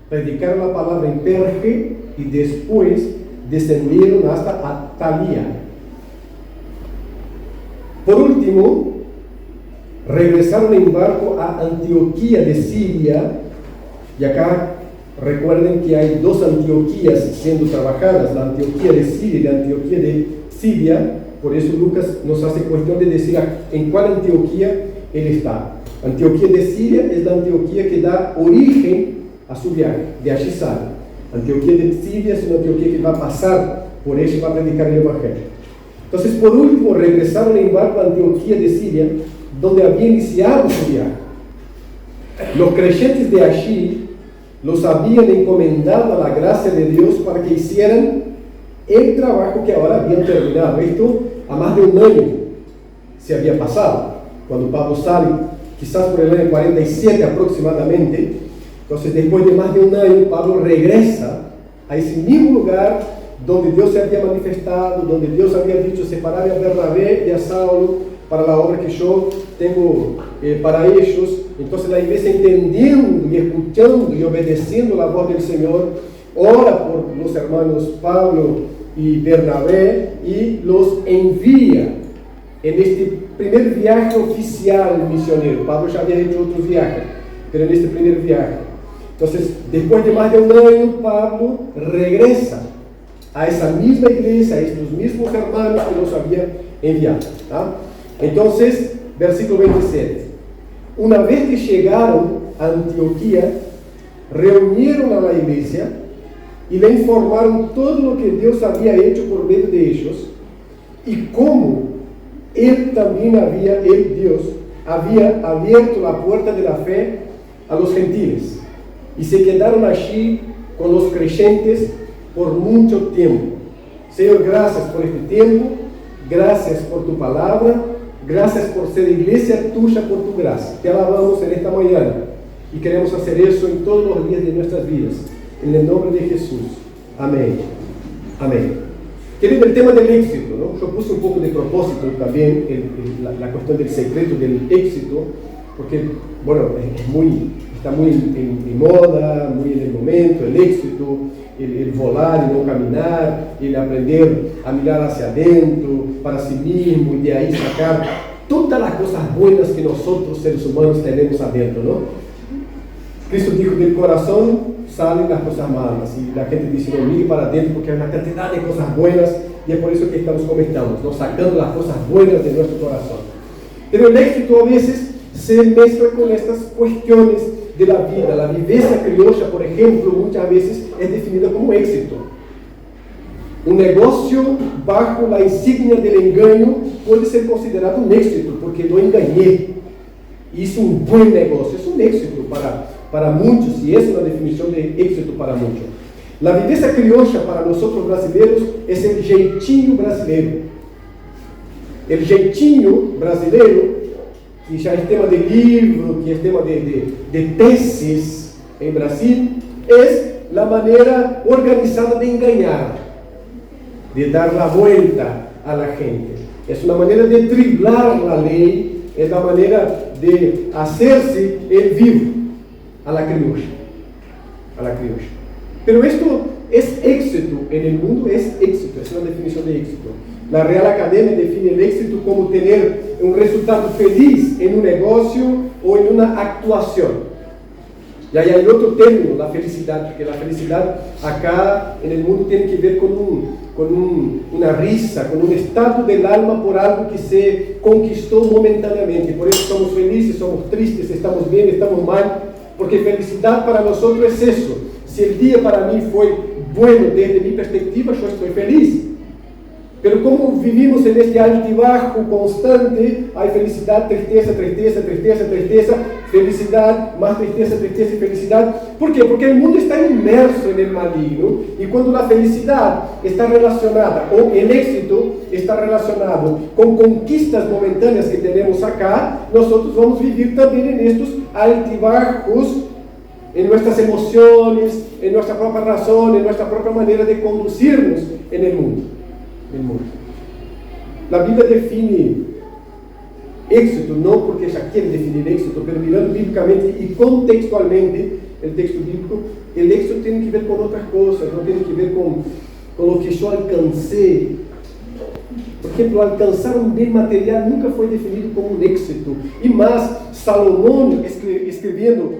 predicaron la palabra en Perge y después descendieron hasta Atalia. Por último, regresaron en barco a Antioquía de Siria, y acá recuerden que hay dos Antioquías siendo trabajadas, la Antioquía de Siria y la Antioquía de Siria. Por eso Lucas nos hace cuestión de decir en cuál Antioquía él está. Antioquía de Siria es la Antioquía que da origen a su viaje, de allí sale. Antioquía de Siria es una Antioquía que va a pasar por ella y va a predicar el Evangelio. Entonces, por último, regresaron en barco a Antioquía de Siria, donde había iniciado su viaje. Los creyentes de allí los habían encomendado a la gracia de Dios para que hicieran el trabajo que ahora habían terminado. Esto a más de un año se había pasado, cuando Pablo sale, quizás por el año 47 aproximadamente. Entonces, después de más de un año, Pablo regresa a ese mismo lugar donde Dios se había manifestado, donde Dios había dicho: separaré a Bernabé y a Saulo para la obra que yo tengo para ellos. Entonces la iglesia, entendiendo y escuchando y obedeciendo la voz del Señor, ora por los hermanos Pablo y Bernabé y los envía en este primer viaje oficial misionero. Pablo ya había hecho otros viajes, pero en este primer viaje. Entonces, después de más de un año, Pablo regresa a esa misma iglesia, a estos mismos hermanos que los había enviado. ¿Tá? Entonces, versículo 27. Una vez que llegaron a Antioquía, reunieron a la iglesia y le informaron todo lo que Dios había hecho por medio de ellos y cómo Él también Dios, había abierto la puerta de la fe a los gentiles. Y se quedaron allí con los creyentes por mucho tiempo. Señor, gracias por este tiempo, gracias por tu palabra, gracias por ser iglesia tuya por tu gracia. Te alabamos en esta mañana y queremos hacer eso en todos los días de nuestras vidas. En el nombre de Jesús. Amén. Amén. Querido, el tema del éxito, ¿no? Yo puse un poco de propósito también la cuestión del secreto del éxito, porque, bueno, está muy en moda, muy en el momento, el éxito, el volar y no caminar, el aprender a mirar hacia adentro, para sí mismo, y de ahí sacar todas las cosas buenas que nosotros, seres humanos, tenemos adentro, ¿no? Cristo dijo: del corazón salen las cosas malas, y la gente dice: no, mire para adentro, porque hay una cantidad de cosas buenas, y es por eso que estamos comentando, ¿no? Sacando las cosas buenas de nuestro corazón. Pero el éxito a veces se mezcla con estas cuestiones de la vida. La viveza criolla, por ejemplo, muchas veces es definida como éxito. Un negocio bajo la insignia del engaño puede ser considerado un éxito, porque lo engañé, hizo un buen negocio. Es un éxito para muchos, y es una definición de éxito para muchos. La viveza criolla para nosotros brasileños es el jeitinho brasileiro. El jeitinho brasileiro, que ya es tema de libro, que es tema de tesis en Brasil, es la manera organizada de engañar, de dar la vuelta a la gente. Es una manera de driblar la ley, es la manera de hacerse el vivo a la criolla. Pero esto es éxito en el mundo, es éxito, es una definición de éxito. La Real Academia define el éxito como tener un resultado feliz en un negocio o en una actuación. Y ahí hay otro término, la felicidad, porque la felicidad acá en el mundo tiene que ver con una risa, con un estado del alma por algo que se conquistó momentáneamente. Por eso somos felices, somos tristes, estamos bien, estamos mal, porque felicidad para nosotros es eso. Si el día para mí fue bueno desde mi perspectiva, yo estoy feliz. Pero como vivimos en este altibajo constante, hay felicidad, tristeza, tristeza, tristeza, tristeza, felicidad, más tristeza, tristeza y felicidad. ¿Por qué? Porque el mundo está inmerso en el maligno, y cuando la felicidad está relacionada, o el éxito está relacionado con conquistas momentáneas que tenemos acá, nosotros vamos a vivir también en estos altibajos, en nuestras emociones, en nuestra propia razón, en nuestra propia manera de conducirnos en el mundo. La Biblia define éxito, no porque ella quiere definir éxito, pero mirando bíblicamente y contextualmente, el texto bíblico, el éxito tiene que ver con otras cosas, no tiene que ver con lo que yo alcancé. Por ejemplo, alcanzar un bien material nunca fue definido como un éxito. Y más, Salomón escribiendo,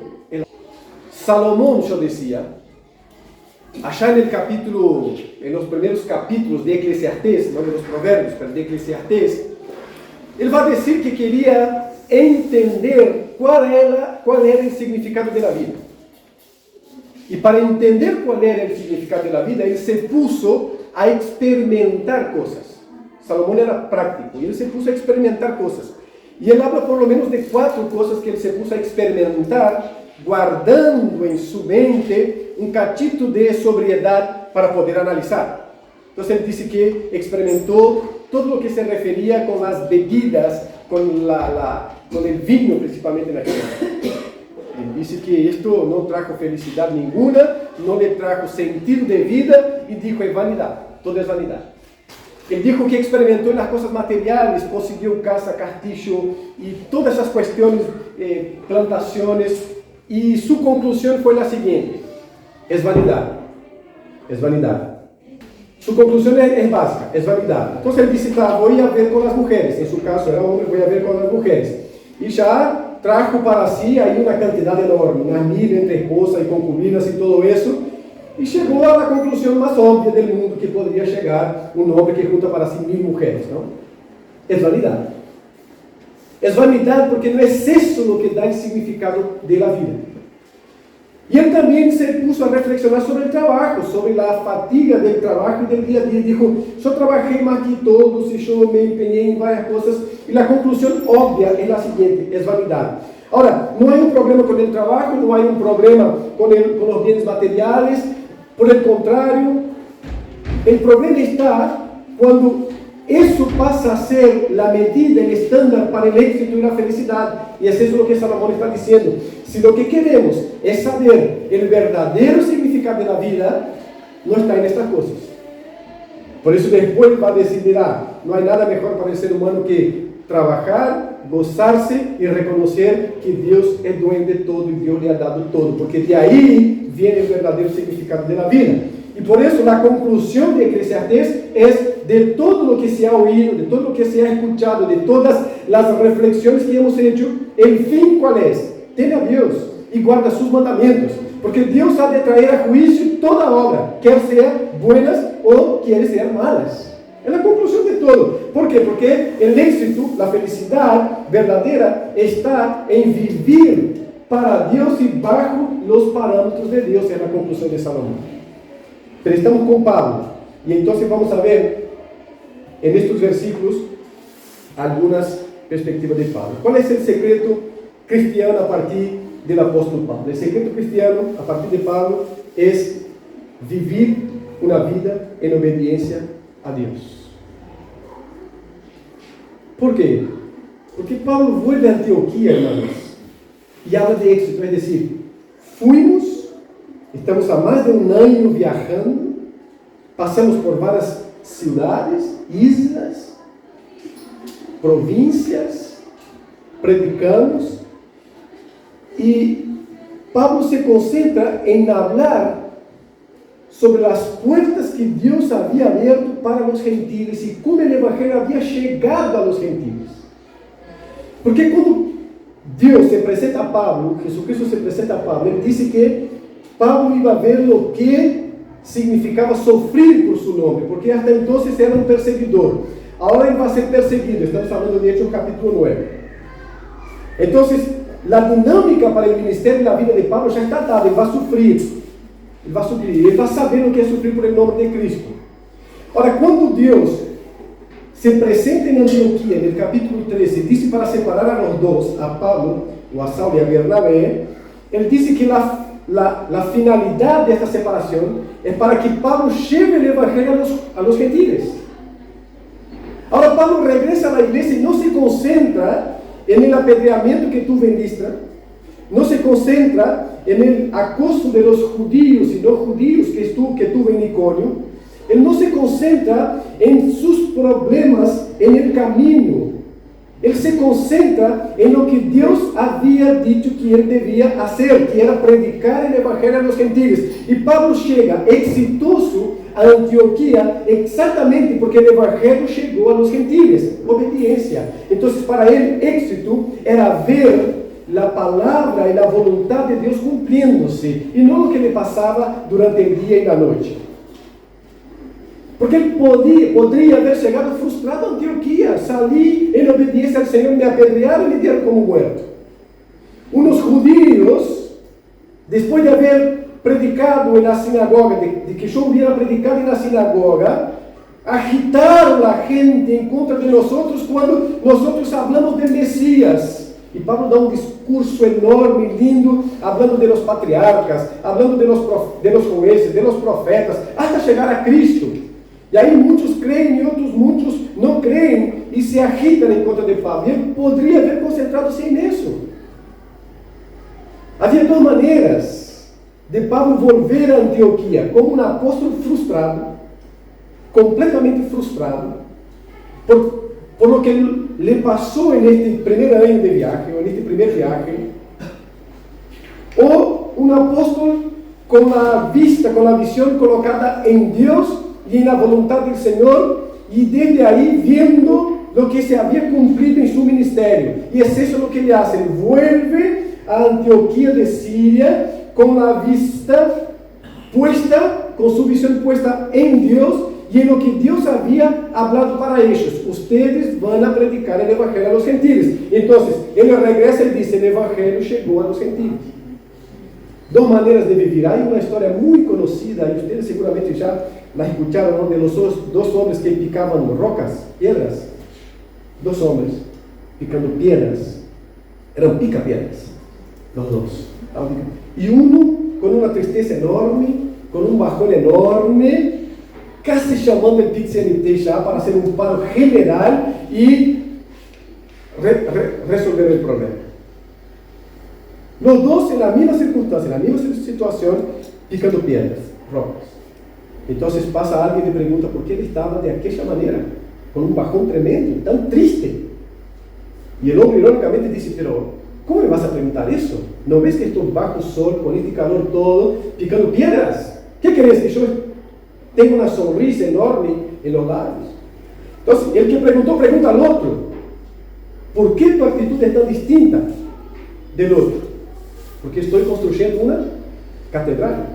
Salomón, yo decía, allá en los primeros capítulos de Eclesiastés, no de los Proverbios, pero de Eclesiastés, él va a decir que quería entender cuál era el significado de la vida. Y para entender cuál era el significado de la vida, él se puso a experimentar cosas. Salomón era práctico y él se puso a experimentar cosas. Y él habla por lo menos de 4 cosas que él se puso a experimentar, guardando en su mente un cachito de sobriedad para poder analizar. Entonces él dice que experimentó todo lo que se refería con las bebidas, con el vino principalmente en aquella época. Él dice que esto no trajo felicidad ninguna, no le trajo sentido de vida y dijo, es vanidad, todo es vanidad. Él dijo que experimentó en las cosas materiales, consiguió casa, castillo y todas esas cuestiones, plantaciones, y su conclusión fue la siguiente: es vanidad, es vanidad. Su conclusión es básica, es vanidad. Entonces él dice, voy a ver con las mujeres, en su caso era hombre, voy a ver con las mujeres. Y ya trajo para sí ahí una cantidad enorme, unas 1000 entre esposas y concubinas y todo eso. Y llegó a la conclusión más obvia del mundo que podría llegar un hombre que junta para sí 1000 mujeres, ¿no? Es vanidad. Es vanidad porque no es eso lo que da el significado de la vida. Y él también se puso a reflexionar sobre el trabajo, sobre la fatiga del trabajo y del día a día. Dijo, yo trabajé más que todos y yo me empeñé en varias cosas. Y la conclusión obvia es la siguiente, es vanidad. Ahora, no hay un problema con el trabajo, no hay un problema con los bienes materiales. Por el contrario, el problema está cuando eso pasa a ser la medida, el estándar para el éxito y la felicidad. Y es eso lo que Salomón está diciendo. Si lo que queremos es saber el verdadero significado de la vida, no está en estas cosas. Por eso después va a decir, no hay nada mejor para el ser humano que trabajar, gozarse y reconocer que Dios es dueño de todo y Dios le ha dado todo, porque de ahí viene el verdadero significado de la vida. Y por eso la conclusión de Eclesiastés es: de todo lo que se ha oído, de todo lo que se ha escuchado, de todas las reflexiones que hemos hecho, el fin ¿cuál es? Teme a Dios y guarda sus mandamientos, porque Dios ha de traer a juicio toda obra, quer sea buenas o quiere ser malas. Es la conclusión de todo. ¿Por qué? Porque el éxito, la felicidad verdadera está en vivir para Dios y bajo los parámetros de Dios. Es la conclusión de Salomón. Pero estamos con Pablo y entonces vamos a ver en estos versículos algunas perspectivas de Pablo. ¿Cuál es el secreto cristiano a partir del apóstol Pablo? El secreto cristiano a partir de Pablo es vivir una vida en obediencia a Dios. ¿Por qué? Porque Pablo vuelve a Antioquía, hermanos, y habla de éxito, es decir, estamos a más de un año viajando, pasamos por varias ciudades, islas, provincias, predicamos, y Pablo se concentra en hablar sobre las puertas que Dios había abierto para los gentiles y cómo el evangelio había llegado a los gentiles. Porque cuando Dios se presenta a Pablo, Jesucristo se presenta a Pablo, él dice que Pablo iba a ver lo que significaba sufrir por su nombre, porque hasta entonces era un perseguidor. Ahora él va a ser perseguido, estamos hablando de Hechos capítulo 9. Entonces, la dinámica para el ministerio y la vida de Pablo ya está dada, él va a sufrir. Él va a saber lo que es sufrir por el nombre de Cristo. Ahora, cuando Dios se presenta en Antioquía, en el capítulo 13, dice para separar a los dos, a Pablo, o a Saulo y a Bernabé, él dice que la finalidad de esta separación es para que Pablo lleve el evangelio a los gentiles. Ahora Pablo regresa a la iglesia y no se concentra en el apedreamiento que tuvo en Listra, no se concentra en el acoso de los judíos y no judíos que tuvo en Iconio. Él no se concentra en sus problemas en el camino Él se concentra en lo que Dios había dicho que él debía hacer, que era predicar el evangelio a los gentiles. Y Pablo llega exitoso a Antioquía exactamente porque el evangelio llegó a los gentiles, obediencia. Entonces para él éxito era ver la palabra y la voluntad de Dios cumpliéndose, y no lo que le pasaba durante el día y la noche. Porque él podría haber llegado frustrado a Antioquía. Salí en obediencia al Señor, me apedrearon y me dieron como muerto. Unos judíos, después de haber predicado en la sinagoga, de que yo hubiera predicado en la sinagoga, agitaron a la gente en contra de nosotros cuando nosotros hablamos del Mesías. Y Pablo da un discurso enorme, lindo, hablando de los patriarcas, hablando de los jueces, de los profetas, hasta llegar a Cristo. Y ahí muchos creen y otros muchos no creen y se agitan en contra de Pablo. Y él podría haber concentrado-se en eso. Había dos maneiras de Pablo volver a Antioquía: como un apóstolo frustrado, completamente frustrado, por lo que le pasó en este primer año de viaje, o en este primer viaje, o un apóstolo con la vista, con la visión colocada en Dios y en la voluntad del Señor, y desde ahí viendo lo que se había cumplido en su ministerio. Y es eso lo que le hace: él vuelve a Antioquía de Siria con la vista puesta, con su visión puesta en Dios y en lo que Dios había hablado para ellos. Ustedes van a predicar el evangelio a los gentiles. Entonces, él regresa y dice: el evangelio llegó a los gentiles. Dos maneras de vivir. Hay una historia muy conocida, y ustedes seguramente ya la escucharon, ¿no? De los dos hombres que picaban rocas, piedras. Dos hombres picando piedras. Eran picapiedras, los dos. Y uno con una tristeza enorme, con un bajón enorme, casi llamando el PIT-CNT ya para hacer un paro general y resolver el problema. Los dos en la misma circunstancia, en la misma situación, picando piedras, rocas. Entonces pasa alguien y le pregunta por qué él estaba de aquella manera, con un bajón tremendo, tan triste. Y el hombre irónicamente dice: pero ¿cómo me vas a preguntar eso? ¿No ves que estoy bajo sol, con este calor todo, picando piedras? ¿Qué crees? ¿Que yo tengo una sonrisa enorme en los labios? Entonces, el que preguntó, pregunta al otro: ¿por qué tu actitud es tan distinta del otro? Porque estoy construyendo una catedral.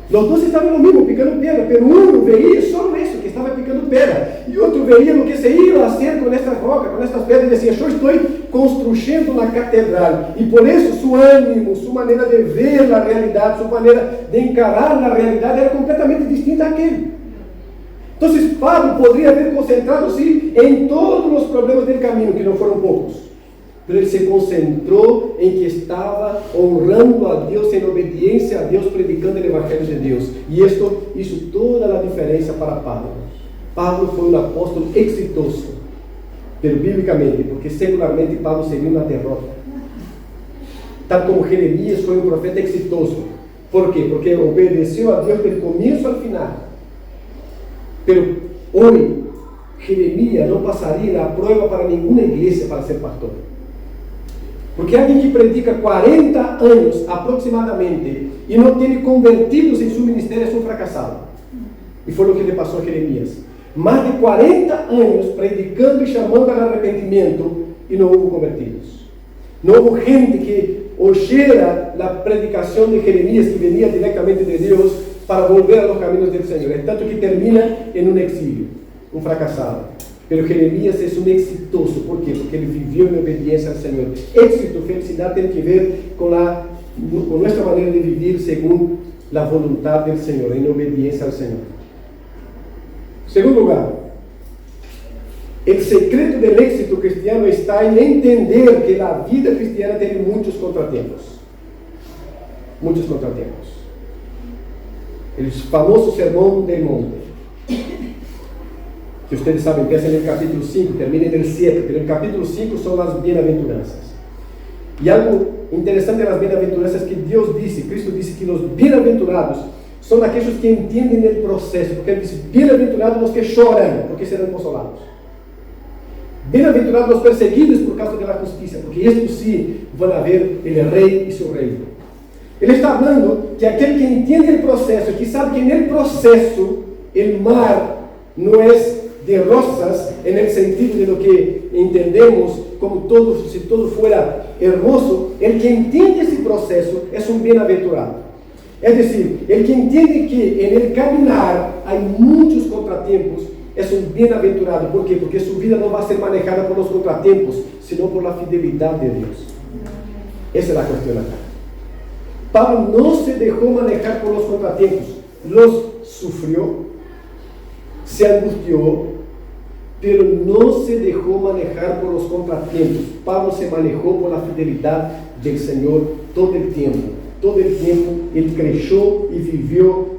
Los dos estaban lo mismo, picando piedra, pero uno veía solo eso, que estaba picando piedra, y otro veía lo que se iba a hacer con estas rocas, con estas piedras, y decía: yo estoy construyendo una catedral. Y por eso su ánimo, su manera de ver la realidad, su manera de encarar la realidad era completamente distinta a aquel. Entonces Pablo podría haber concentrado, sí, en todos los problemas del camino, que no fueron pocos, pero él se concentró en que estaba honrando a Dios, en obediencia a Dios, predicando el evangelio de Dios. Y esto hizo toda la diferencia para Pablo. Pablo fue un apóstolo exitoso, pero bíblicamente, porque secularmente Pablo sería una derrota. Tal como Jeremías fue un profeta exitoso. ¿Por qué? Porque obedeció a Dios del comienzo al final. Pero hoy Jeremías no pasaría la prueba para ninguna iglesia para ser pastor. Porque alguien que predica 40 años aproximadamente y no tiene convertidos en su ministerio es un fracasado. Y fue lo que le pasó a Jeremías. Más de 40 años predicando y llamando al arrepentimiento y no hubo convertidos. No hubo gente que oyera la predicación de Jeremías, que venía directamente de Dios, para volver a los caminos del Señor. Es tanto que termina en un exilio, un fracasado. Pero Jeremías es un exitoso. ¿Por qué? Porque él vivió en obediencia al Señor. Éxito, felicidad tiene que ver con nuestra manera de vivir según la voluntad del Señor, en obediencia al Señor. Segundo lugar, el secreto del éxito cristiano está en entender que la vida cristiana tiene muchos contratiempos. Muchos contratiempos. El famoso sermón del monte, que ustedes saben, empieza en el capítulo 5, termina en el 7, pero el capítulo 5 son las bienaventuranzas. Y algo interesante de las bienaventuranzas es que Dios dice, Cristo dice que los bienaventurados son aquellos que entienden el proceso, porque Él dice: bienaventurados los que choran, porque serán consolados. Bem-aventurados os perseguidos por causa da justiça, porque estes sim vão ver o rei e seu reino. Ele está falando que aquele que entende o processo, que sabe que no processo o mar não é de rosas, no sentido de lo que entendemos, como todo, se todo fuera hermoso, el que entende esse processo é um bem-aventurado. É decir, el que entende que en el caminar há muitos contratempos, é um bem-aventurado. ¿Por quê? Porque sua vida não vai ser manejada por los contratempos, sino por la fidelidade de Deus. Essa é a questão acá. Pablo não se deixou manejar por los contratempos, los sufrió, se angustiou, pero não se deixou manejar por los contratempos. Pablo se manejou por la fidelidade del Senhor todo el tiempo. Todo el tiempo ele cresceu e viveu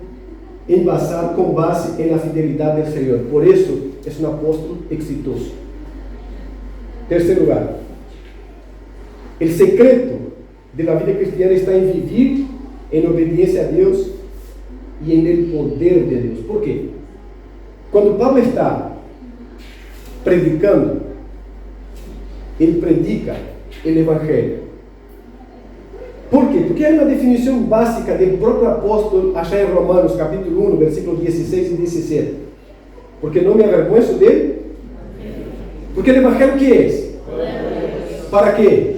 com base na fidelidade do Senhor. Por isso, é um apóstolo exitoso. Terceiro lugar, o secreto da vida cristiana está em viver em obediência a Deus e em el poder de Deus. Por quê? Quando Pablo está predicando, ele predica o Evangelho. Por quê? Porque é uma definição básica do próprio apóstolo, achar em Romanos, capítulo 1, versículos 16 e 17. Porque não me avergonzo dele? Porque o Evangelho que é? Para quê?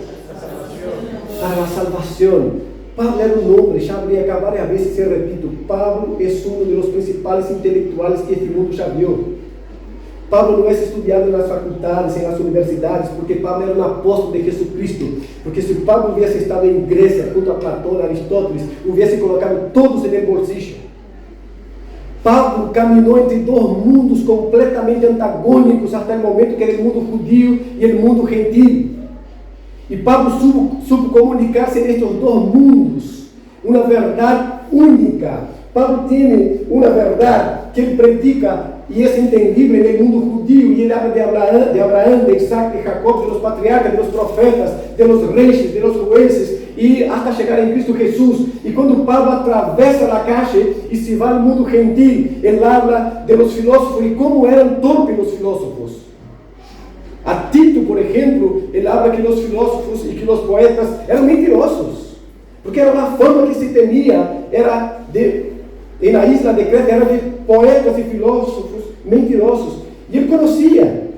Para a salvação. Pablo era um homem, já hablé várias vezes, se repito, Pablo é um dos principais intelectuais que este mundo já viu. Pablo não é estudado nas faculdades, nas universidades, porque Pablo era um apóstolo de Jesucristo. Porque se Pablo hubiese estado em Grécia, junto a Platão, Aristóteles, hubiese colocado todos em bolsillo. Pablo caminhou entre dois mundos completamente antagônicos até o momento, que era o mundo judío e o mundo gentil. E Pablo supo comunicar-se nestes dois mundos, uma verdade única. Pablo tem uma verdade que ele predica e é entendível no mundo judío, e ele habla de Abraão, de Isaac, de Jacob, de los patriarcas, de los profetas, de los reyes, de los jueces, e até chegar em Cristo Jesus. E quando Pablo atravessa a calle e se vai ao mundo gentil, ele habla de los filósofos e como eram torpes os filósofos. A Tito, por exemplo, ele habla que os filósofos e que os poetas eram mentirosos, porque era uma fama que se temia, era na isla de Creta, era de poetas e filósofos mentirosos. E ele conhecia.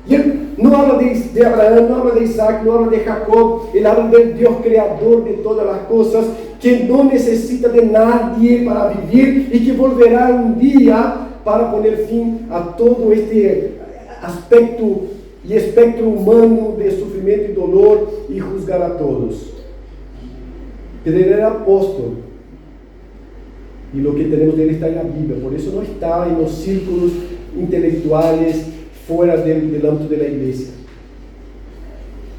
E ele não habla de Abraão, não habla de Isaac, não habla de Jacob, ele habla do Deus criador de todas as coisas, que não necessita de nadie para viver e que volverá um dia para poner fim a todo este aspecto e espectro humano de sofrimento e dolor e juzgar a todos. Ele era apóstolo. E o que temos dele está na Bíblia, por isso não está nos círculos intelectuais fora do âmbito da igreja.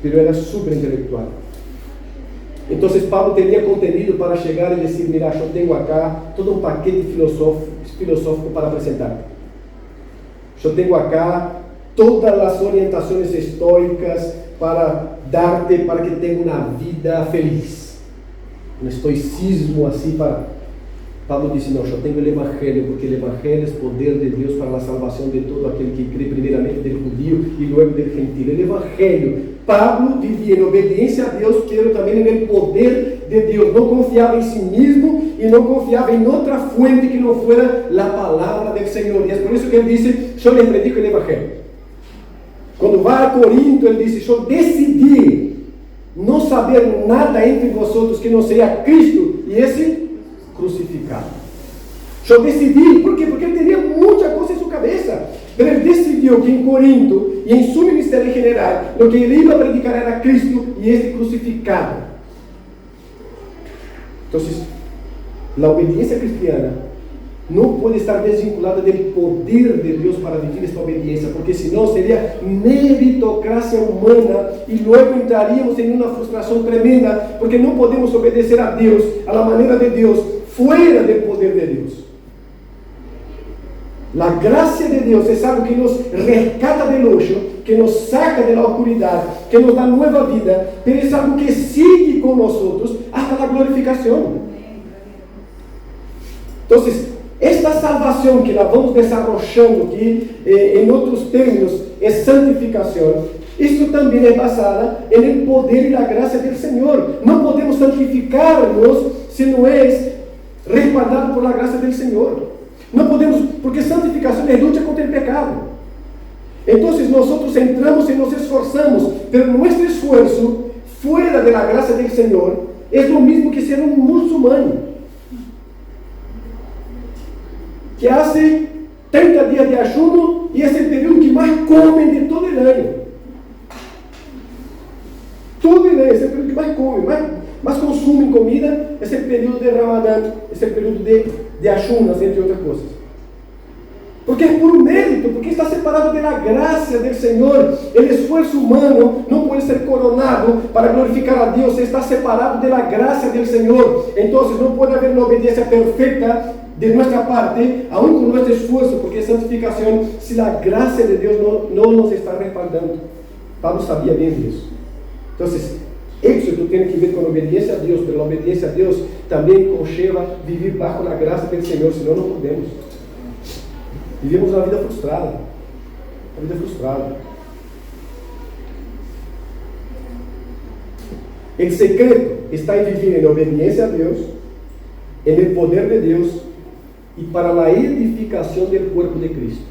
Mas era super intelectual. Então Pablo teria contenido para chegar e dizer: mira, eu tenho acá todo um paquete filosófico para apresentar. Eu tenho acá todas as orientações estoicas para dar-te para que tenha uma vida feliz. Um estoicismo assim para... Pablo disse: não, eu tenho o Evangelho, porque o Evangelho é o poder de Deus para a salvação de todo aquele que crê, primeiramente do judío e logo do gentil. O Evangelho. Pablo vivia em obediência a Deus, pero também no poder de Deus. Não confiava em si mesmo e não confiava em outra fuente que não fuera a palavra do Senhor. E é por isso que ele disse: eu lhes predico o Evangelho. Quando vai a Corinto, ele disse: eu decidi não saber nada entre vosotros que não seja Cristo e esse crucificado. Eu decidi, por quê? Porque ele teria muita coisa em sua cabeça. Mas ele decidiu que em Corinto e em seu ministério general, o que ele ia predicar era Cristo e este crucificado. Então, a obediência cristiana não pode estar desvinculada do poder de Deus para viver esta obediência, porque senão seria meritocracia humana e logo entraríamos em uma frustração tremenda, porque não podemos obedecer a Deus, à maneira de Deus, fora do poder de Deus. A graça de Deus é algo que nos rescata do luxo, que nos saca da oscuridade, que nos dá nova vida, mas é algo que sigue com nós hasta a glorificação. Então, esta salvação que nós vamos desarrollando aqui, em outros termos, es santificación, esto también es basada en el poder y la gracia del Señor. No podemos santificarnos si no es respaldado por la gracia del Señor. No podemos, porque santificación es lucha contra el pecado. Entonces nosotros entramos y nos esforzamos, pero nuestro esfuerzo fuera de la gracia del Señor es lo mismo que ser un musulmán que hace 30 días de ayuno y es el periodo que más comen de todo el año. Todo el año es el periodo que más comen, más consumen comida, es el periodo de Ramadán, es el periodo de ayunas, entre otras cosas. Porque es por mérito, porque está separado de la gracia del Señor. El esfuerzo humano no puede ser coronado para glorificar a Dios, está separado de la gracia del Señor. Entonces no puede haber una obediencia perfecta de nuestra parte, aún con nuestro esfuerzo, porque es santificación, si la gracia de Dios no nos está respaldando. Pablo sabía bien de eso. Entonces, éxito tiene que ver con obediencia a Dios, pero la obediencia a Dios también conlleva vivir bajo la gracia del Señor, si no, no podemos. Vivimos una vida frustrada. Uma vida frustrada. El secreto está en vivir en obediencia a Dios, en el poder de Dios y para la edificación del cuerpo de Cristo.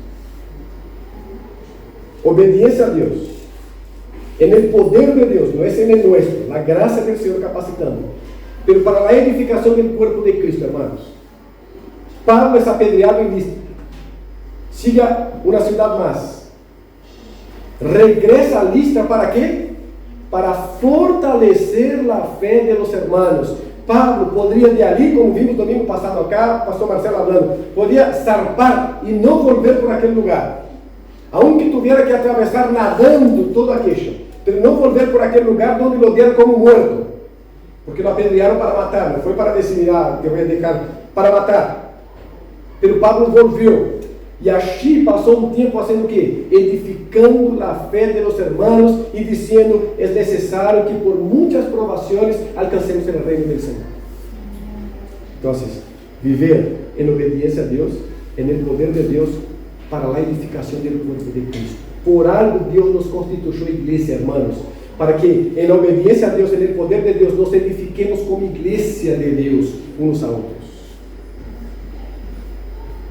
Obediencia a Dios, en el poder de Dios, no es en el nuestro, la gracia del Señor capacitando, pero para la edificación del cuerpo de Cristo, hermanos. Pablo es apedreado en Listra. Sigue una ciudad más. Regresa a Listra, ¿para qué? Para fortalecer la fe de los hermanos. Pablo podría de allí, como vimos domingo pasado acá, pastor Marcelo hablando, podía zarpar y no volver por aquel lugar. Aunque tuviera que atravesar nadando todo aquello, pero no volver por aquel lugar donde lo dieron como muerto. Porque lo apedrearon para matar, no fue para decir, te voy a dejar, para matar. Pero Pablo volvió. Y allí pasó un tiempo haciendo ¿qué? Edificando la fe de los hermanos y diciendo, es necesario que por muchas provaciones alcancemos el reino del Señor. Entonces, vivir en obediencia a Dios, en el poder de Dios, para la edificación del cuerpo de Cristo. Por algo Dios nos constituyó iglesia, hermanos, para que en obediencia a Dios, en el poder de Dios, nos edifiquemos como iglesia de Dios, unos a otros.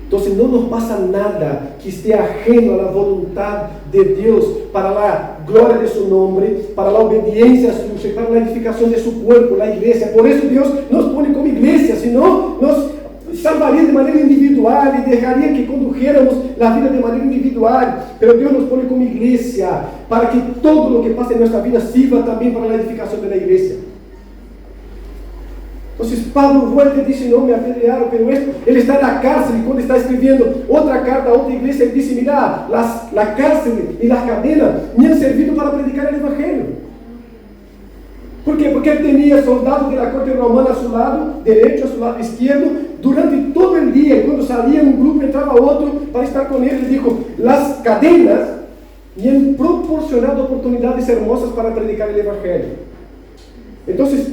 Entonces no nos pasa nada que esté ajeno a la voluntad de Dios para la gloria de su nombre, para la obediencia suya, para la edificación de su cuerpo, la iglesia. Por eso Dios nos pone como iglesia, si no nos salvaría de manera individual y dejaría que condujéramos la vida de manera individual. Pero Dios nos pone como iglesia para que todo lo que pasa en nuestra vida sirva también para la edificación de la iglesia. Entonces Pablo vuelve y dice, no me apedrearon, pero él está en la cárcel y cuando está escribiendo otra carta a otra iglesia, él dice, mira, la cárcel y las cadenas me han servido para predicar el evangelio. ¿Por qué? Porque él tenía soldados de la corte romana a su lado derecho, a su lado izquierdo, durante todo el día, y cuando salía un grupo entraba otro para estar con él, él dijo, las cadenas me han proporcionado oportunidades hermosas para predicar el evangelio. Entonces,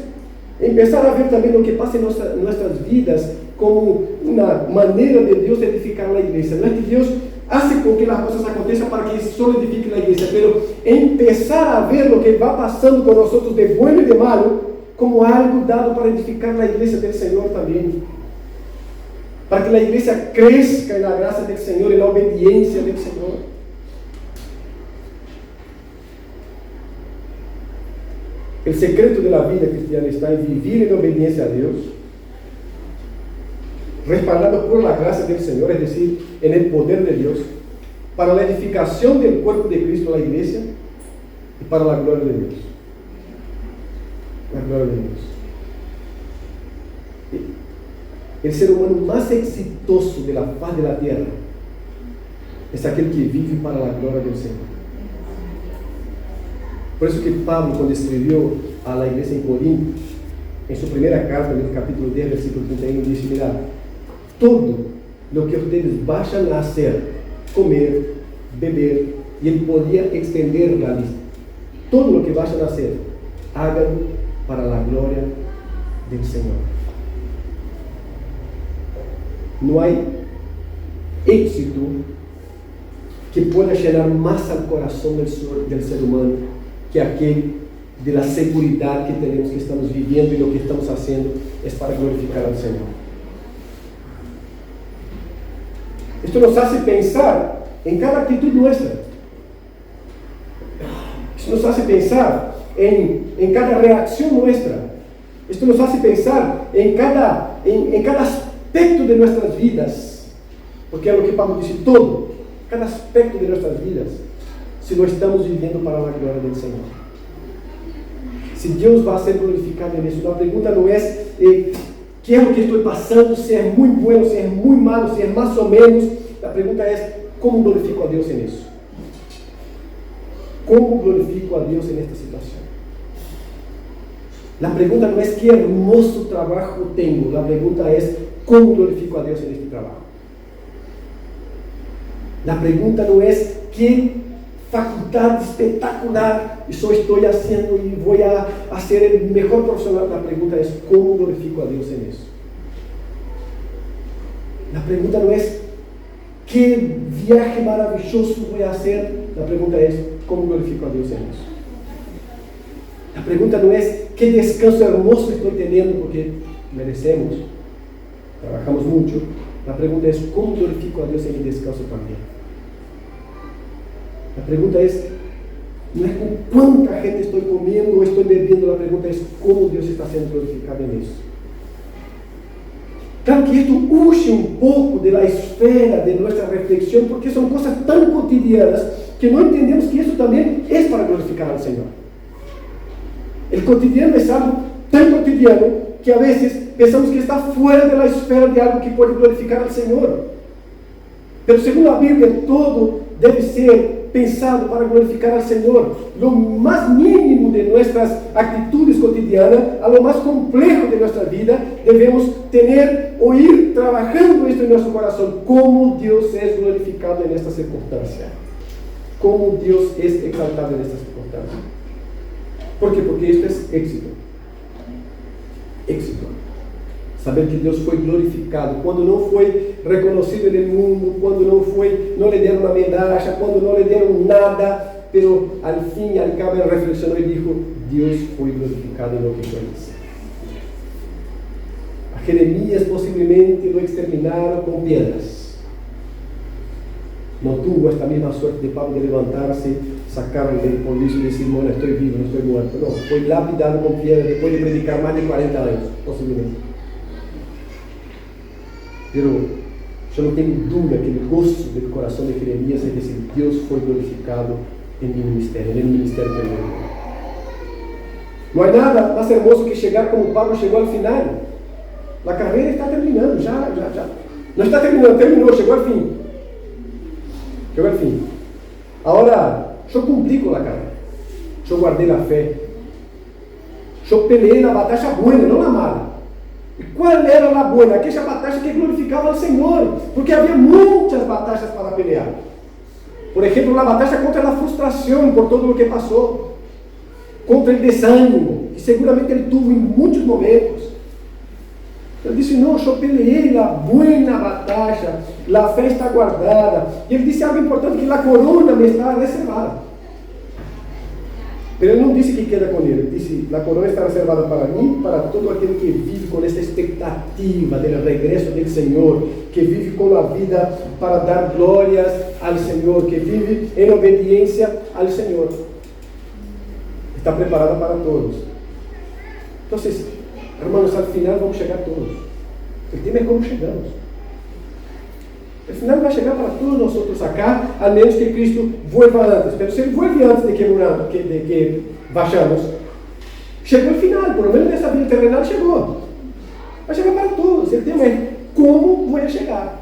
empezar a ver también lo que pasa en nuestras vidas como una manera de Dios edificar la iglesia. No es que Dios hace con que las cosas acontezcan para que solo edifique la iglesia, pero empezar a ver lo que va pasando con nosotros de bueno y de malo como algo dado para edificar la iglesia del Señor también. Para que la iglesia crezca en la gracia del Señor, en la obediencia del Señor. El secreto de la vida cristiana está en vivir en obediencia a Dios, respaldado por la gracia del Señor, es decir, en el poder de Dios, para la edificación del cuerpo de Cristo, la iglesia, y para la gloria de Dios. La gloria de Dios. El ser humano más exitoso de la faz de la tierra es aquel que vive para la gloria del Señor. Por eso que Pablo, cuando escribió a la iglesia en Corinto, en su primera carta, en el capítulo 10, versículo 31, dice, mira, todo lo que ustedes vayan a hacer, comer, beber, y él podía extender la lista. Todo lo que vayan a hacer, hagan para la gloria del Señor. No hay éxito que pueda llenar más al corazón del ser humano que aquel de la seguridad que tenemos, que estamos viviendo y lo que estamos haciendo es para glorificar al Señor. Esto nos hace pensar en cada actitud nuestra. Esto nos hace pensar en cada reacción nuestra. Esto nos hace pensar en cada aspecto de nuestras vidas. Porque es lo que Pablo dice, todo, cada aspecto de nuestras vidas, si lo estamos viviendo para la gloria del Señor. Si Dios va a ser glorificado en eso. La pregunta no es qué es lo que estoy pasando, si es muy bueno, si es muy malo, si es más o menos. La pregunta es, ¿cómo glorifico a Dios en eso? ¿Cómo glorifico a Dios en esta situación? La pregunta no es qué hermoso trabajo tengo. La pregunta es, ¿cómo glorifico a Dios en este trabajo? La pregunta no es qué facultad espectacular yo estoy haciendo y voy a ser el mejor profesional. La pregunta es, ¿cómo glorifico a Dios en eso? La pregunta no es qué viaje maravilloso voy a hacer. La pregunta es, ¿cómo glorifico a Dios en eso? La pregunta no es qué descanso hermoso estoy teniendo, porque merecemos, trabajamos mucho. La pregunta es, ¿cómo glorifico a Dios en el descanso también? La pregunta es, no es con cuánta gente estoy comiendo o estoy bebiendo. La pregunta es, ¿cómo Dios está siendo glorificado en eso? Claro que esto huye un poco de la esfera de nuestra reflexión, porque son cosas tan cotidianas que no entendemos que eso también es para glorificar al Señor. El cotidiano es algo tan cotidiano que a veces pensamos que está fuera de la esfera de algo que puede glorificar al Señor. Pero según la Biblia, todo debe ser pensado para glorificar al Señor. Lo más mínimo de nuestras actitudes cotidianas a lo más complejo de nuestra vida, debemos tener o ir trabajando esto en nuestro corazón. Cómo Dios es glorificado en esta circunstancia. Cómo Dios es exaltado en esta circunstancia. ¿Por qué? Porque esto es éxito. Éxito. Saber que Dios fue glorificado, cuando no fue reconocido en el mundo, cuando no le dieron una medalla, cuando no le dieron nada, pero al fin y al cabo él reflexionó y dijo, Dios fue glorificado en lo que yo hice. A Jeremías posiblemente lo exterminaron con piedras. No tuvo esta misma suerte de Pablo de levantarse, sacarle del polvillo y decir, bueno, estoy vivo, no estoy muerto. No, fue lapidado con piedras después de predicar más de 40 años, posiblemente. Pero yo no tengo duda que el gozo del corazón de Jeremías es decir, Dios fue glorificado en mi ministerio, en el ministerio que me dio. No hay nada más hermoso que llegar como Pablo llegó al final. La carrera está terminando, ya. No está terminando, terminó, llegó al fin. Llegó al fin. Ahora, yo cumplí con la carrera. Yo guardé la fe. Yo peleé la batalla buena, no la mala. ¿Cuál era la buena? Aquella batalla que glorificaba al Señor, porque había muchas batallas para pelear. Por ejemplo, la batalla contra la frustración por todo lo que pasó, contra el desánimo, que seguramente él tuvo en muchos momentos. Él dice, no, yo peleé la buena batalla, la fe está guardada. Y él dice algo importante, que la corona me está reservada. Pero él no dice que queda con él, él dice, la corona está reservada para mí, para todo aquel que vive con esta expectativa del regreso del Señor, que vive con la vida para dar glorias al Señor, que vive en obediencia al Señor. Está preparada para todos. Entonces, hermanos, al final vamos a llegar todos. El tema es cómo llegamos. El final va a llegar para todos nosotros acá, a menos que Cristo vuelva antes. Pero si Él vuelve antes de que vayamos, llegó el final, por lo menos nessa vida terrenal llegó. Va a llegar para todos. El tema es cómo voy a llegar.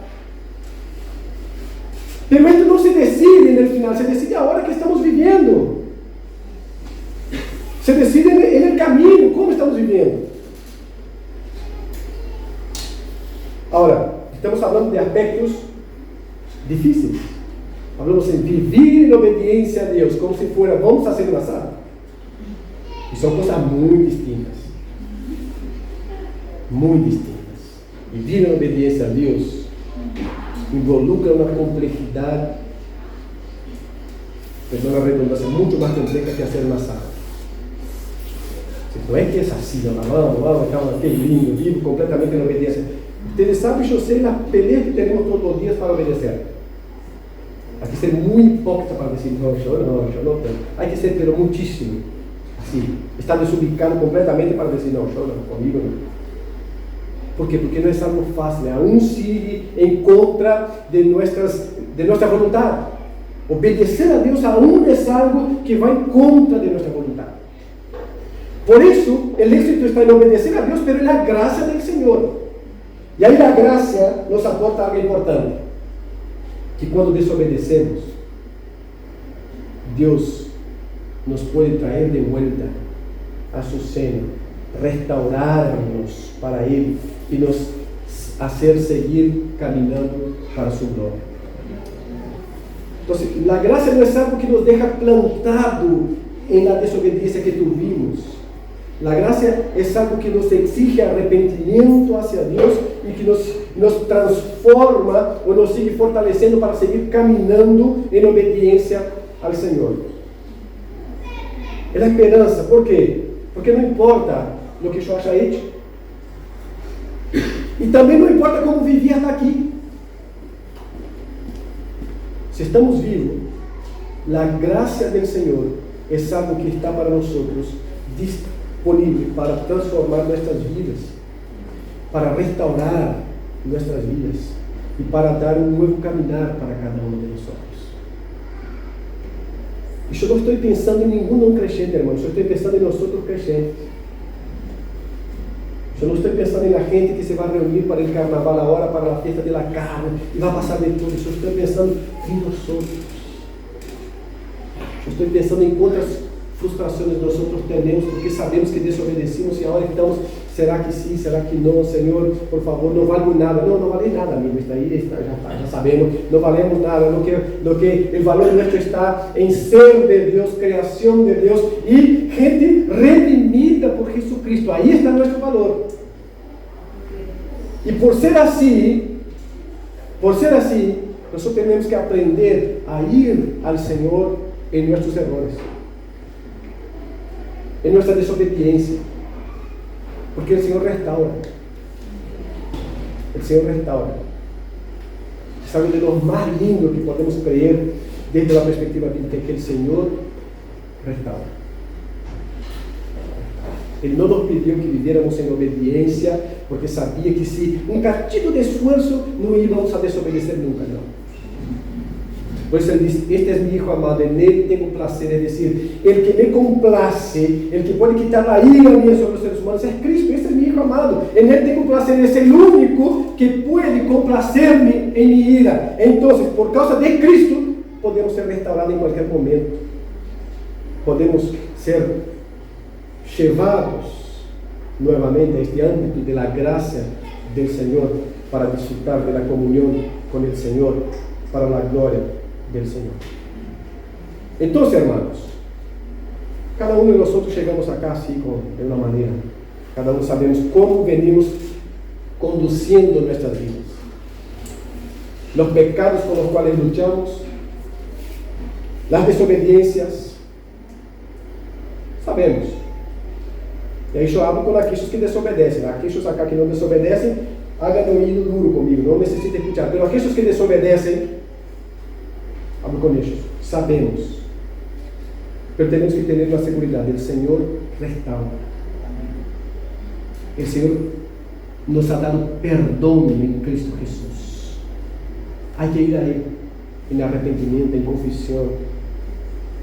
Pero esto no se decide en el final, se decide ahora que estamos viviendo. Se decide en el camino, cómo estamos viviendo. Ahora, estamos hablando de aspectos difíciles. Hablamos en vivir en obediencia a Dios, como si fuera, vamos a hacer un asado. Y son cosas muy distintas. Muy distintas. Vivir en obediencia a Dios involucra una complejidad perdón la redundancia, mucho más compleja que hacer masaje. No es que es así, vamos, qué lindo, vivo completamente en obediencia. Ustedes saben, yo sé las peleas que tenemos todos los días para obedecer. Hay que ser muy hipócrita para decir, no, yo no. Hay que ser, pero muchísimo. Así, estar desubicado completamente para decir, no, yo no, conmigo no. ¿Por qué? Porque no es algo fácil, aún sigue en contra de nuestra voluntad. Obedecer a Dios aún es algo que va en contra de nuestra voluntad. Por eso, el éxito está en obedecer a Dios, pero en la gracia del Señor. Y ahí la gracia nos aporta algo importante, que cuando desobedecemos, Dios nos puede traer de vuelta a su seno, restaurarnos para Él y nos hacer seguir caminando para su gloria. Entonces, la gracia no es algo que nos deja plantado en la desobediencia que tuvimos. La gracia es algo que nos exige arrepentimiento hacia Dios y que nos transforma o nos sigue fortalecendo para seguir caminando en obediencia al Señor. Es la esperanza. ¿Por qué? Porque no importa lo que yo haya hecho. Y también no importa cómo viví hasta aquí. Si estamos vivos, la gracia del Señor es algo que está para nosotros disponible para transformar nuestras vidas, para restaurar nuestras vidas y para dar un nuevo caminar para cada uno de nosotros. Y yo no estoy pensando en ningún no creyente, hermano, yo estoy pensando en nosotros creyentes. Yo no estoy pensando en la gente que se va a reunir para el carnaval ahora, para la fiesta de la carne, y va a pasar de todo. Yo estoy pensando en nosotros. Yo estoy pensando en cuántas frustraciones nosotros tenemos, porque sabemos que desobedecimos y ahora estamos, ¿será que sí? ¿Será que no? Señor, por favor, no valgo nada. No vale nada, amigo, ya sabemos, no valemos nada. Lo que el valor nuestro está en ser de Dios, creación de Dios y gente redimida por Jesucristo. Ahí está nuestro valor. Y por ser así, nosotros tenemos que aprender a ir al Señor en nuestros errores, en nuestra desobediencia, porque el Señor restaura. El Señor restaura. Es algo de lo más lindo que podemos creer desde la perspectiva bíblica, que el Señor restaura. Él no nos pidió que viviéramos en obediencia, porque sabía que si un cachito de esfuerzo no íbamos a desobedecer nunca, no. Por eso Él dice, este es mi Hijo amado, en Él tengo placer. Es decir, el que me complace, el que puede quitar la ira mía sobre los seres humanos, es Cristo. Este es mi Hijo amado, en Él tengo placer. Es el único que puede complacerme en mi ira. Entonces, por causa de Cristo, podemos ser restaurados en cualquier momento. Podemos ser llevados nuevamente a este ámbito de la gracia del Señor para disfrutar de la comunión con el Señor, para la gloria del Señor. Entonces, hermanos, cada uno de nosotros llegamos acá así de una manera. Cada uno sabemos cómo venimos conduciendo nuestras vidas, los pecados con los cuales luchamos, las desobediencias. Sabemos. E aí eu hablo com aqueles que desobedecem. Aqueles acá que não desobedecem, hagan oído duro comigo, não necessita escuchar. Pero aqueles que desobedecem, hablo com eles. Sabemos. Pero temos que ter a segurança. O Senhor restaura. O Senhor nos ha dado perdão em Cristo Jesus. Há que ir a Ele em arrependimento, em confissão.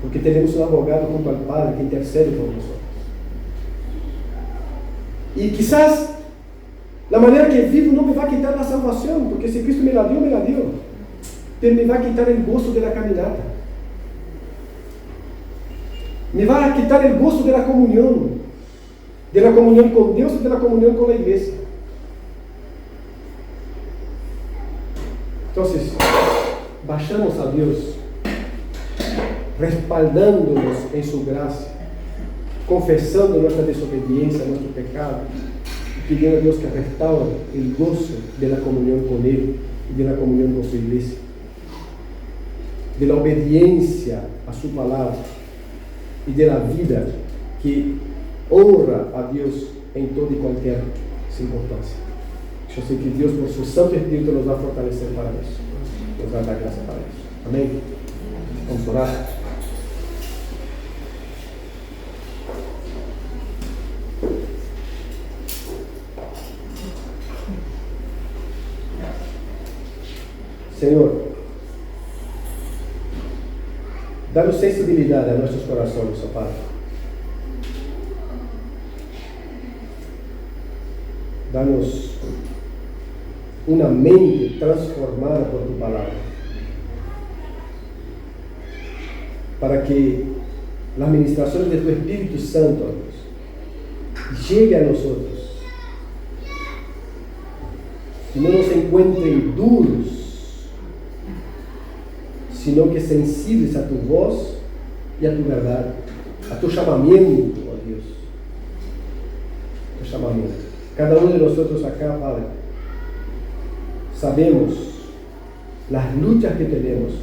Porque temos um advogado junto ao Padre que intercede por nós. Y quizás la manera que vivo no me va a quitar la salvación, porque si Cristo me la dio, pero me va a quitar el gozo de la caminata, me va a quitar el gozo de la comunión con Dios y de la comunión con la iglesia. Entonces, vayamos a Dios, respaldándonos en su gracia, confesando nuestra desobediencia, nuestro pecado, y pidiendo a Dios que restaure el gozo de la comunión con Él y de la comunión con su iglesia. de la obediencia a su palabra y de la vida que honra a Dios en toda y cualquier circunstancia. Yo sé que Dios por su Santo Espíritu nos va a fortalecer para eso, nos va a dar gracia para eso. Amén. Vamos a orar. Señor, danos sensibilidad a nuestros corazones, oh Padre. Danos una mente transformada por tu palabra, para que la administración de tu Espíritu Santo, Dios, llegue a nosotros y no nos encuentren duros, sino que sensibles a tu voz y a tu verdad, a tu llamamiento, oh Dios, tu llamamiento. Cada uno de nosotros acá, Padre, sabemos las luchas que tenemos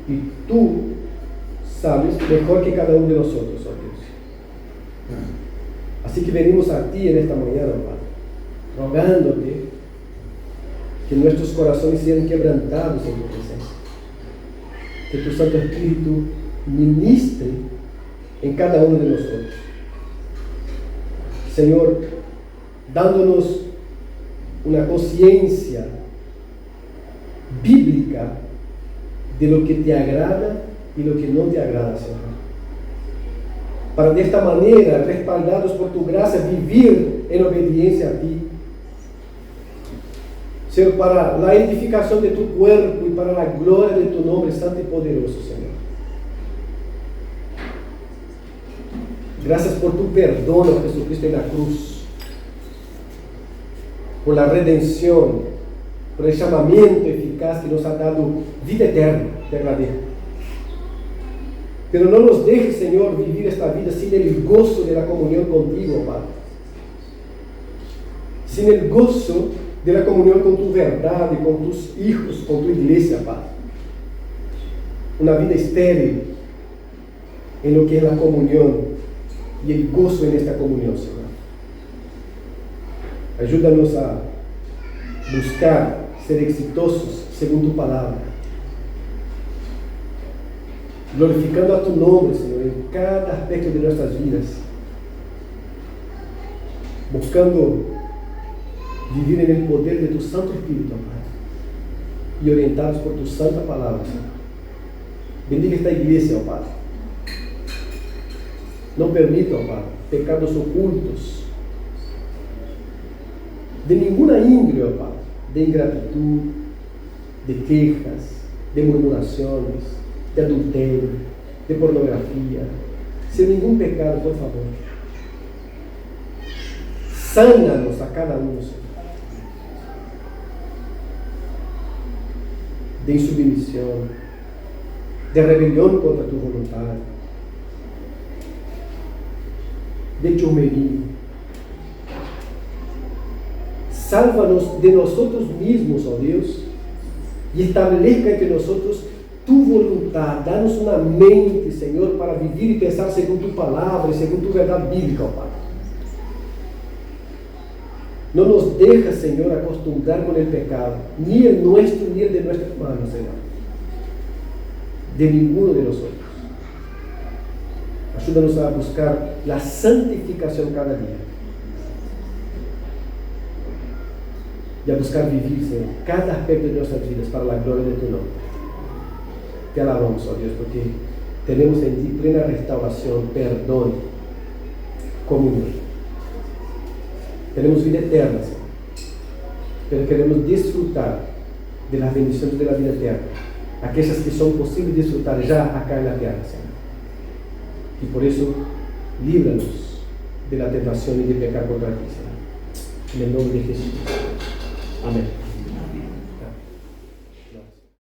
y tú sabes mejor que cada uno de nosotros, oh Dios. Así que venimos a ti en esta mañana, Padre, rogándote que nuestros corazones sean quebrantados en tu presencia, que tu Santo Espíritu ministre en cada uno de nosotros, Señor, dándonos una conciencia bíblica de lo que te agrada y lo que no te agrada, Señor, para de esta manera, respaldados por tu gracia, vivir en obediencia a ti, Señor, para la edificación de tu cuerpo y para la gloria de tu nombre santo y poderoso, Señor. Gracias por tu perdón, oh Jesucristo, en la cruz, por la redención, por el llamamiento eficaz que nos ha dado vida eterna. Te agradezco. Pero no nos dejes, Señor, vivir esta vida sin el gozo de la comunión contigo, Padre. Sin el gozo de la comunión con tu verdad y con tus hijos, con tu iglesia, Padre. Una vida estéril en lo que es la comunión y el gozo en esta comunión, Señor. Ayúdanos a buscar ser exitosos según tu palabra, glorificando a tu nombre, Señor, en cada aspecto de nuestras vidas, buscando vivir en el poder de tu Santo Espíritu, Padre, y orientados por tu santa palabra, Señor. Bendiga esta iglesia, oh Padre. No permita, oh Padre, pecados ocultos de ninguna índole, oh Padre, de ingratitud, de quejas, de murmuraciones, de adulterio, de pornografía, sin ningún pecado, por favor. Sánanos a cada uno, Señor, de insubmisión, de rebelión contra tu voluntad, de chusmería. Sálvanos de nosotros mismos, oh Dios, y establezca entre nosotros tu voluntad. Danos una mente, Señor, para vivir y pensar según tu palabra y según tu verdad bíblica, oh Padre. No nos dejes, Señor, acostumbrar con el pecado, ni el nuestro ni el de nuestros hermanos, Señor, de ninguno de nosotros. Ayúdanos a buscar la santificación cada día y a buscar vivir, Señor, cada aspecto de nuestras vidas para la gloria de tu nombre. Te alabamos, oh Dios, porque tenemos en ti plena restauración, perdón, comunión. Tenemos vida eterna, Señor, pero queremos disfrutar de las bendiciones de la vida eterna, aquellas que son posibles disfrutar ya acá en la tierra, Señor. Y por eso, líbranos de la tentación y de pecar contra ti, Señor. En el nombre de Jesús. Amén.